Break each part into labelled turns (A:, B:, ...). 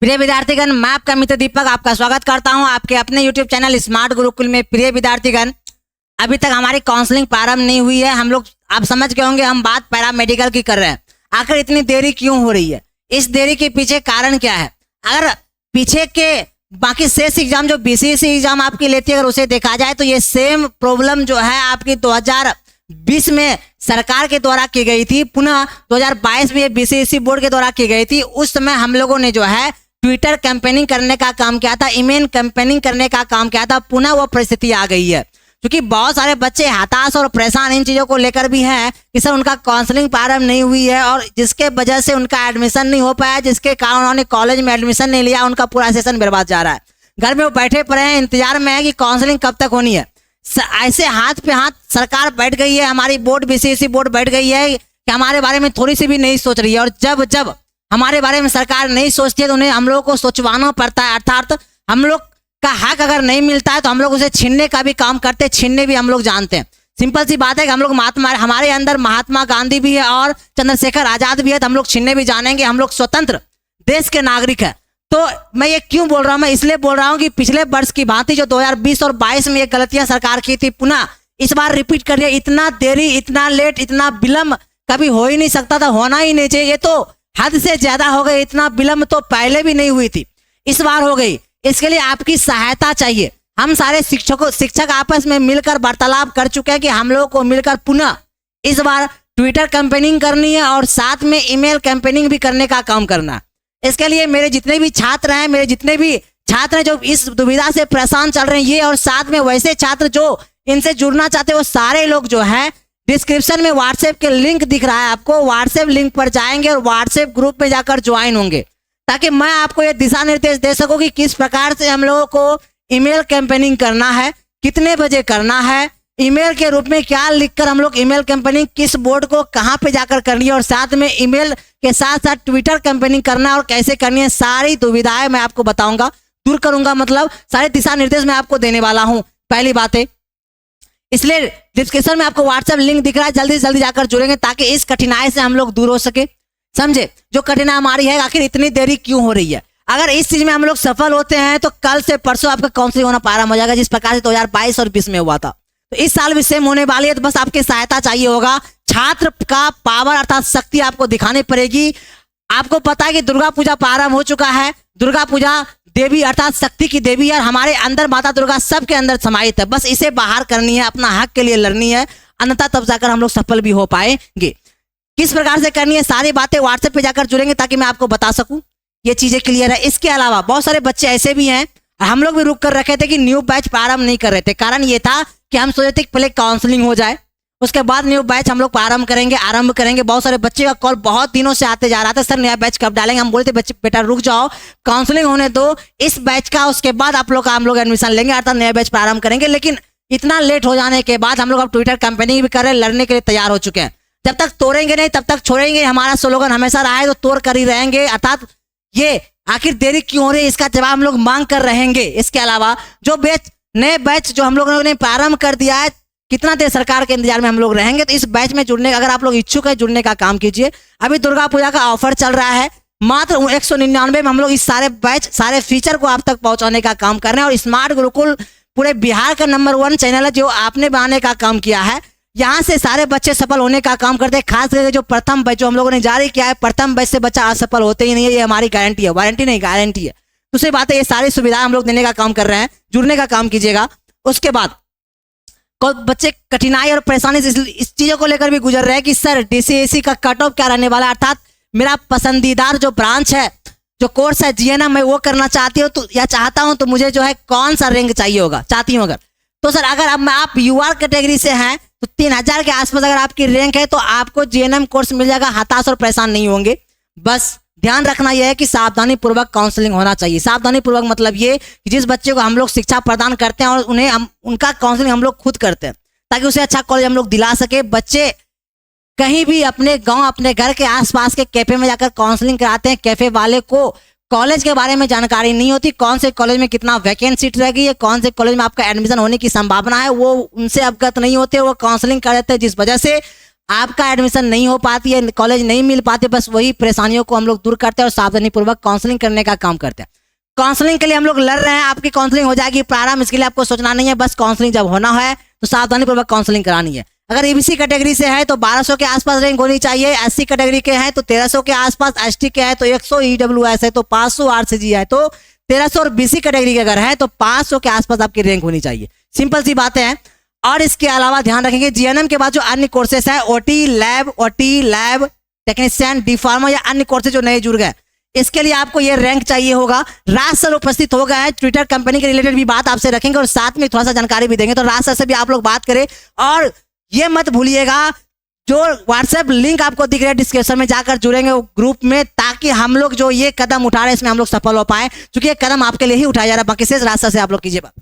A: प्रिय विद्यार्थीगण, मैं आपका मित्र दीपक आपका स्वागत करता हूं आपके अपने यूट्यूब चैनल स्मार्ट गुरुकुल में। प्रिय विद्यार्थीगण, अभी तक हमारी काउंसलिंग प्रारंभ नहीं हुई है। हम लोग, आप समझ गए होंगे, हम बात पैरामेडिकल की कर रहे हैं। आखिर इतनी देरी क्यों हो रही है? इस देरी के पीछे कारण क्या है? अगर पीछे के बाकी शेष एग्जाम जो बीसीएसई एग्जाम आपकी लेती है, अगर उसे देखा जाए तो ये सेम प्रॉब्लम जो है आपकी 2020 में सरकार के द्वारा की गई थी, पुनः 2022 में ये बीसीएसई बोर्ड के द्वारा की गई थी। उस समय हम लोगों ने जो है ट्विटर कैंपेनिंग करने का काम किया था, ईमेल कैंपेनिंग करने का काम किया था। पुनः वो परिस्थिति आ गई है, क्योंकि बहुत सारे बच्चे हताश और परेशान इन चीज़ों को लेकर भी हैं कि सर उनका काउंसलिंग प्रारंभ नहीं हुई है और जिसके वजह से उनका एडमिशन नहीं हो पाया, जिसके कारण उन्होंने कॉलेज में एडमिशन नहीं लिया, उनका पूरा सेशन बर्बाद जा रहा है। घर में वो बैठे पड़े हैं, इंतजार में है कि काउंसलिंग कब तक होनी है। ऐसे हाथ पे हाथ सरकार बैठ गई है, हमारी बोर्ड बीसीएसई बोर्ड बैठ गई है कि हमारे बारे में थोड़ी सी भी नहीं सोच रही है। और जब जब हमारे बारे में सरकार नहीं सोचती है तो उन्हें हम लोगों को सोचवाना पड़ता है, अर्थात हम लोग का हक अगर नहीं मिलता है तो हम लोग उसे छीनने का भी काम करते हैं, छीनने भी हम लोग जानते हैं। सिंपल सी बात है कि हम लोग हमारे अंदर महात्मा गांधी भी है और चंद्रशेखर आजाद भी है, तो हम लोग छीनने भी जानेंगे। हम लोग स्वतंत्र देश के नागरिक है। तो मैं ये क्यों बोल रहा हूँ? मैं इसलिए बोल रहा हूँ कि पिछले वर्ष की भांति जो 2020 और 22 में ये गलतियां सरकार की थी, पुनः इस बार रिपीट कर रही है। इतना देरी, इतना लेट, इतना विलम्ब कभी हो ही नहीं सकता था, होना ही नहीं चाहिए। ये तो हद से ज्यादा हो गई। इतना विलम्ब तो पहले भी नहीं हुई थी, इस बार हो गई। इसके लिए आपकी सहायता चाहिए। हम सारे शिक्षक आपस में मिलकर वार्तालाप कर चुके हैं कि हम लोगों को मिलकर पुनः इस बार ट्विटर कैंपेनिंग करनी है और साथ में ईमेल कैंपेनिंग भी करने का काम करना है। इसके लिए मेरे जितने भी छात्र हैं जो इस दुविधा से परेशान चल रहे हैं, ये और साथ में वैसे छात्र जो इनसे जुड़ना चाहते हैं, वो सारे लोग जो है डिस्क्रिप्शन में व्हाट्सएप के लिंक दिख रहा है आपको, व्हाट्सएप लिंक पर जाएंगे और व्हाट्सएप ग्रुप में जाकर ज्वाइन होंगे, ताकि मैं आपको ये दिशा निर्देश दे सकूं कि किस प्रकार से हम लोगों को ईमेल कैंपेनिंग करना है, कितने बजे करना है, ईमेल के रूप में क्या लिखकर हम लोग ईमेल कैंपेनिंग किस बोर्ड को कहां पे जाकर करनी है, और साथ में ईमेल के साथ साथ ट्विटर कैंपेनिंग करना है और कैसे करनी है। सारी दुविधाएं मैं आपको बताऊंगा, दूर करूंगा, मतलब सारे दिशा निर्देश मैं आपको देने वाला हूं। पहली बात है, इसलिए डिस्क्रिप्शन में आपको व्हाट्सएप लिंक दिख रहा है, जल्दी से जल्दी जाकर जुड़ेंगे ताकि इस कठिनाई से हम लोग दूर हो सके। समझे? जो कठिनाई हमारी है, आखिर इतनी देरी क्यों हो रही है? अगर इस चीज में हम लोग सफल होते हैं तो कल से परसों आपका काउंसलिंग होना प्रारंभ हो जाएगा, जिस प्रकार से 2022 और 20 में हुआ था। तो इस साल भी सेम होने वाली है। तो बस आपकी सहायता चाहिए होगा। छात्र का पावर अर्थात शक्ति आपको दिखानी पड़ेगी। आपको पता है कि दुर्गा पूजा प्रारंभ हो चुका है। दुर्गा पूजा देवी अर्थात शक्ति की देवी है, हमारे अंदर माता दुर्गा सबके अंदर समाहित है। बस इसे बाहर करनी है, अपना हक के लिए लड़नी है, अन्यथा तब जाकर हम लोग सफल भी हो पाएंगे। किस प्रकार से करनी है, सारी बातें व्हाट्सएप पे जाकर जुड़ेंगे ताकि मैं आपको बता सकूं, ये चीजें क्लियर है। इसके अलावा बहुत सारे बच्चे ऐसे भी हैं, हम लोग भी रुक कर रखे थे कि न्यू बैच प्रारंभ नहीं कर रहे थे। कारण ये था कि हम सोचे थे कि पहले काउंसलिंग हो जाए, उसके बाद न्यू बैच हम लोग आरंभ करेंगे। बहुत सारे बच्चे का कॉल बहुत दिनों से आते जा रहा था, सर नया बैच कब डालेंगे? हम बोलते बच्चे बेटा रुक जाओ, काउंसलिंग होने दो इस बैच का, उसके बाद आप लोग हम लोग एडमिशन लेंगे अर्थात नया बैच प्रारंभ करेंगे। लेकिन इतना लेट हो जाने के बाद हम लोग अब ट्विटर कैंपेनिंग भी कर रहे हैं, लड़ने के लिए तैयार हो चुके हैं। जब तक तोड़ेंगे नहीं तब तक छोड़ेंगे, हमारा स्लोगन हमेशा रहा है, तो तोड़ कर ही रहेंगे। अर्थात ये आखिर देरी क्यों हो रही है, इसका जवाब हम लोग मांग कर रहेंगे। इसके अलावा जो नए बैच जो हम लोगों ने प्रारंभ कर दिया है, कितना देर सरकार के इंतजार में हम लोग रहेंगे? तो इस बैच में जुड़ने, अगर आप लोग इच्छुक है, जुड़ने का काम कीजिए। अभी दुर्गा पूजा का ऑफर चल रहा है, मात्र 199 में हम लोग इस सारे बैच, सारे फीचर को आप तक पहुंचाने का काम कर रहे हैं। और स्मार्ट गुरुकुल पूरे बिहार का नंबर 1 चैनल है जो आपने बनाने का काम किया है। यहाँ से सारे बच्चे सफल होने का काम करते हैं। खास करके जो प्रथम बैच जो हम लोगों ने जारी किया है, प्रथम बैच से बच्चा असफल होते ही नहीं है, ये हमारी गारंटी है, वारंटी नहीं गारंटी है। दूसरी बात है, ये सारी सुविधाएं हम लोग देने का काम कर रहे हैं, जुड़ने का काम कीजिएगा। उसके बाद बच्चे कठिनाई और परेशानी से इस चीजों को लेकर भी गुजर रहे हैं कि सर डीसीएसई का कट ऑफ क्या रहने वाला है, अर्थात मेरा पसंदीदा जो ब्रांच है, जो कोर्स है जीएनएम, मैं वो करना चाहती हूँ तो या चाहता हूँ, तो मुझे जो है कौन सा रैंक चाहिए होगा, चाहती हूँ अगर तो सर अगर अब आप यूआर कैटेगरी से हैं तो 3000 के आसपास अगर आपकी रैंक है तो आपको जीएनएम कोर्स मिल जाएगा। हताश और परेशान नहीं होंगे। बस ध्यान रखना यह है कि सावधानी पूर्वक काउंसलिंग होना चाहिए। सावधानी पूर्वक मतलब ये कि जिस बच्चे को हम लोग शिक्षा प्रदान करते हैं और उन्हें उनका काउंसलिंग हम लोग खुद करते हैं ताकि उसे अच्छा कॉलेज हम लोग दिला सके। बच्चे कहीं भी अपने गांव, अपने घर के आसपास के कैफे में जाकर काउंसलिंग कराते हैं। कैफे वाले को कॉलेज के बारे में जानकारी नहीं होती, कौन से कॉलेज में कितना वैकेंट सीट रहेगी, कौन से कॉलेज में आपका एडमिशन होने की संभावना है, वो उनसे अवगत नहीं होते। वो काउंसलिंग कर देते हैं, जिस वजह से आपका एडमिशन नहीं हो पाती है, कॉलेज नहीं मिल पाते, बस वही परेशानियों को हम लोग दूर करते हैं और सावधानी पूर्वक काउंसलिंग करने का काम करते हैं। काउंसलिंग के लिए हम लोग लड़ रहे हैं, आपकी काउंसलिंग हो जाएगी प्रारंभ, इसके लिए आपको सोचना नहीं है, बस काउंसलिंग जब होना है तो सावधानी पूर्वक काउंसलिंग करानी है। अगर एबीसी कैटेगरी से है तो 1200 के आसपास रैंक होनी चाहिए, एससी कैटेगरी के हैं तो 1300 के आसपास, एसटी के हैं तो 100, ईडब्ल्यूएस है तो 500, आरसीजी है तो 1300 और बीसी कैटेगरी के अगर है तो 500 के आसपास आपकी रैंक होनी चाहिए। सिंपल सी बातें हैं। और इसके अलावा ध्यान रखेंगे जीएनएम के बाद जो अन्य कोर्सेस है, OT lab technician, D pharma या अन्य कोर्सेज जो नए जुड़ गए, इसके लिए आपको ये रैंक चाहिए होगा। राज सर उपस्थित हो गए हैं, ट्विटर कंपनी के रिलेटेड भी बात आपसे रखेंगे और साथ में थोड़ा सा जानकारी भी देंगे, तो राज सर से भी आप लोग बात करें। और ये मत भूलिएगा जो व्हाट्सएप लिंक आपको दिख रहा है डिस्क्रिप्शन में, जाकर जुड़ेंगे ग्रुप में, ताकि हम लोग जो ये कदम उठा रहे हैं इसमें हम लोग सफल हो पाए, क्योंकि ये कदम आपके लिए ही उठाया जा रहा है। बाकी शेष राज सर से आप लोग कीजिए बात।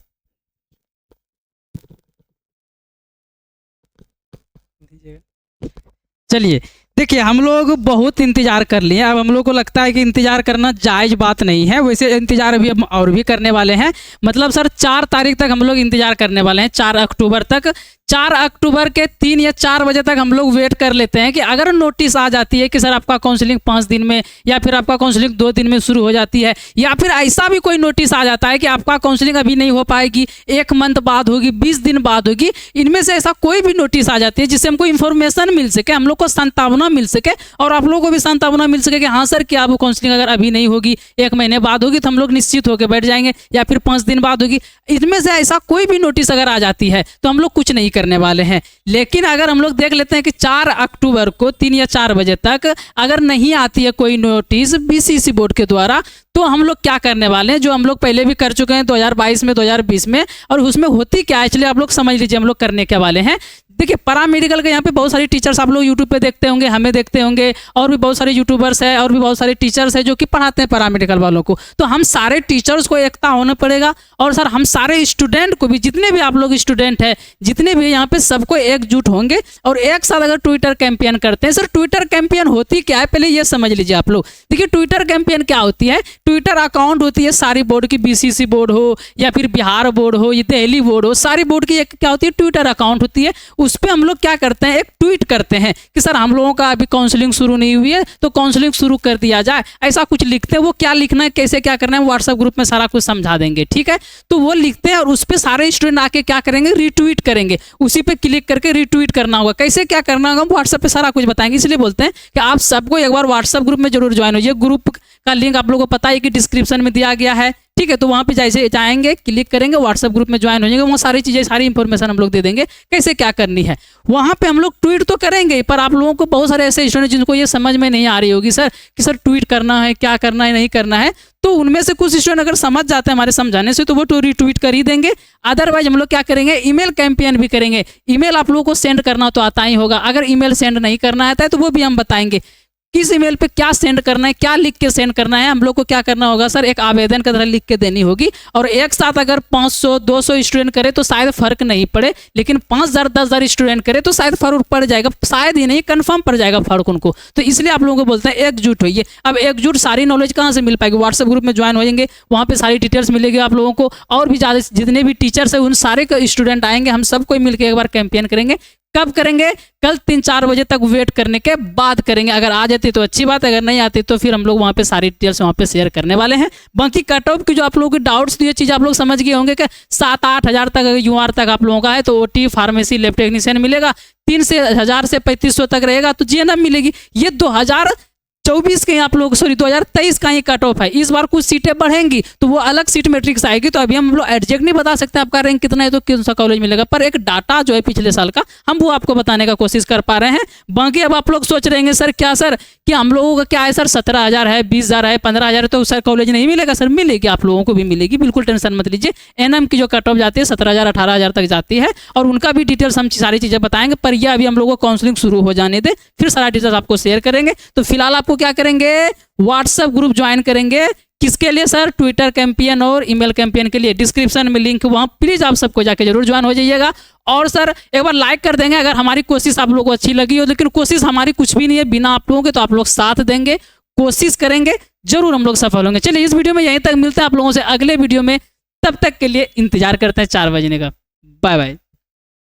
B: चलिए देखिए, हम लोग बहुत इंतजार कर लिए, अब हम लोग को लगता है कि इंतजार करना जायज़ बात नहीं है। वैसे इंतजार अभी हम और भी करने वाले हैं, मतलब सर 4 तारीख तक हम लोग इंतजार करने वाले हैं, 4 अक्टूबर तक। 4 अक्टूबर के 3 या 4 बजे तक हम लोग वेट कर लेते हैं कि अगर नोटिस आ जाती है कि सर आपका काउंसलिंग 5 दिन में या फिर आपका काउंसलिंग 2 दिन में शुरू हो जाती है, या फिर ऐसा भी कोई नोटिस आ जाता है कि आपका काउंसलिंग अभी नहीं हो पाएगी, 1 मंथ बाद होगी, 20 दिन बाद होगी, इनमें से ऐसा कोई भी नोटिस आ जाती है जिससे हमको इन्फॉर्मेशन मिल सके, हम लोग को सांत्वना मिल सके और आप लोगों को भी सांत्वना मिल सके कि हाँ सर क्या वो काउंसलिंग अगर अभी नहीं होगी, 1 महीने बाद होगी, तो हम लोग निश्चित होकर बैठ जाएंगे, या फिर 5 दिन बाद होगी, इनमें से ऐसा कोई भी नोटिस अगर आ जाती है तो हम लोग कुछ नहीं करने वाले हैं। लेकिन अगर हम लोग देख लेते हैं कि 4 अक्टूबर को 3 या 4 बजे तक अगर नहीं आती है कोई नोटिस बीसीसी बोर्ड के द्वारा, तो हम लोग क्या करने वाले हैं, जो हम लोग पहले भी कर चुके हैं 2022 में, 2020 में, और उसमें होती क्या है इसलिए आप लोग समझ लीजिए हम लोग करने के वाले हैं। देखिए पैरामेडिकल के यहाँ पे बहुत सारी टीचर्स आप लोग यूट्यूब पे देखते होंगे, हमें देखते होंगे, और भी बहुत सारे यूट्यूबर्स हैं और भी बहुत सारे टीचर्स हैं जो कि पढ़ाते हैं पैरामेडिकल वालों को। तो हम सारे टीचर्स को एकता होना पड़ेगा, और सर हम सारे स्टूडेंट को भी, जितने भी आप लोग स्टूडेंट हैं, जितने भी यहाँ पे सबको एकजुट होंगे और एक साथ अगर ट्विटर कैंपेन करते हैं। सर ट्विटर कैंपेन होती क्या है पहले ये समझ लीजिए आप लोग। देखिए ट्विटर कैंपेन क्या होती है, ट्विटर अकाउंट होती है सारी बोर्ड की, बीसीसी बोर्ड हो या फिर बिहार बोर्ड हो या दिल्ली बोर्ड हो, सारी बोर्ड की एक क्या होती है ट्विटर अकाउंट होती है। उस पर हम लोग क्या करते हैं, एक ट्वीट करते हैं कि सर हम लोगों का अभी काउंसलिंग शुरू नहीं हुई है तो काउंसलिंग शुरू कर दिया जाए, ऐसा कुछ लिखते हैं। वो क्या लिखना है, कैसे क्या करना है, व्हाट्सएप ग्रुप में सारा कुछ समझा देंगे, ठीक है। तो वो लिखते हैं और उस पर सारे स्टूडेंट आके क्या करेंगे, रीट्वीट करेंगे, उसी पे क्लिक करके रीट्वीट करना होगा। कैसे क्या करना होगा व्हाट्सएप पे सारा कुछ बताएंगे, इसलिए बोलते हैं कि आप सबको एक बार व्हाट्सएप ग्रुप में जरूर ज्वाइन हो। ये ग्रुप का लिंक आप लोगों को पता है कि डिस्क्रिप्शन में दिया गया है, ठीक है। तो वहाँ पे जैसे जाएंगे, क्लिक करेंगे, व्हाट्सएप ग्रुप में ज्वाइन हो जाएंगे, वहाँ सारी चीज़ें, सारी इंफॉर्मेशन हम लोग दे देंगे कैसे क्या करनी है। वहाँ पे हम लोग ट्वीट तो करेंगे, पर आप लोगों को बहुत सारे ऐसे स्टूडेंट जिनको ये समझ में नहीं आ रही होगी सर कि सर ट्वीट करना है, क्या करना है, नहीं करना है, तो उनमें से कुछ स्टूडेंट अगर समझ जाते हैं हमारे समझाने से तो वो रीट्वीट कर ही देंगे। अदरवाइज हम लोग क्या करेंगे, ईमेल कैंपेन भी करेंगे। ईमेल आप लोगों को सेंड करना तो आता ही होगा, अगर ईमेल सेंड नहीं करना आता है तो वो भी हम बताएंगे किस ईमेल पे क्या सेंड करना है, क्या लिख के सेंड करना है। हम लोग को क्या करना होगा सर, एक आवेदन की तरह लिख के देनी होगी, और एक साथ अगर 500 200 स्टूडेंट करे तो शायद फर्क नहीं पड़े, लेकिन 5000 10,000 स्टूडेंट करे तो शायद फर्क पड़ जाएगा, शायद ही नहीं कंफर्म पड़ जाएगा फर्क उनको। तो इसलिए आप लोगों को बोलते हैं एकजुट होइए। अब एकजुट सारी नॉलेज कहाँ से मिल पाएगी, व्हाट्सएप ग्रुप में ज्वाइन हो जाएंगे, वहाँ पे सारी डिटेल्स मिलेगी आप लोगों को, और भी ज़्यादा जितने भी टीचर्स हैं उन सारे स्टूडेंट आएंगे, हम सबको मिलकर एक बार कैंपेन करेंगे। कब करेंगे, कल 3-4 बजे तक वेट करने के बाद करेंगे। अगर आ जाती तो अच्छी बात, अगर नहीं आती तो फिर हम लोग वहाँ पे सारी डिटेल्स वहाँ पे शेयर करने वाले हैं। बाकी कट ऑफ की जो आप लोगों की डाउट्स थी, ये चीज़ आप लोग समझ गए होंगे कि 7-8 हज़ार तक अगर यूआर तक आप लोगों का है तो ओटी, फार्मेसी, लैब टेक्नीशियन मिलेगा। 3,000 से 3500 तक रहेगा तो जीएनएम मिलेगी। ये 2024 के आप लोग 2023 का ही कट ऑफ है। इस बार कुछ सीटें बढ़ेंगी तो वो अलग सीट मैट्रिक्स आएगी, तो अभी हम लोग एग्जैक्ट नहीं बता सकते आपका रैंक कितना है तो कौन सा कॉलेज मिलेगा, पर एक डाटा जो है पिछले साल का हम वो आपको बताने का कोशिश कर पा रहे हैं। बाकी अब आप लोग सोच रहे हैं सर क्या सर कि हम लोगों का क्या है सर, 17,000 है, 20,000 है, 15,000 है तो सर कॉलेज नहीं मिलेगा। सर मिलेगी, आप लोगों को भी मिलेगी, बिल्कुल टेंशन मत लीजिए। एनएम की जो कट ऑफ जाती है 17,000 18,000 तक जाती है, और उनका भी डिटेल्स हम सारी चीज़ें बताएंगे, पर यह अभी हम लोगों को काउंसलिंग शुरू हो जाने दे, फिर सारा डिटेल्स आपको शेयर करेंगे। तो फिलहाल आपको क्या करेंगे, व्हाट्सएप ग्रुप ज्वाइन करेंगे। किसके लिए सर, ट्विटर कैंपेन और ईमेल कैंपेन के लिए। डिस्क्रिप्शन में लिंक, वहाँ प्लीज़ आप सबको जाके जरूर ज्वाइन हो जाइएगा। और सर एक बार लाइक कर देंगे अगर हमारी कोशिश आप लोगों को अच्छी लगी हो, लेकिन कोशिश हमारी कुछ भी नहीं है बिना आप लोगों के, तो आप लोग साथ देंगे, कोशिश करेंगे, जरूर हम लोग सफल होंगे। चलिए इस वीडियो में यहीं तक, मिलते हैं आप लोगों से अगले वीडियो में, तब तक के लिए इंतजार करते हैं 4 बजने का। Bye bye.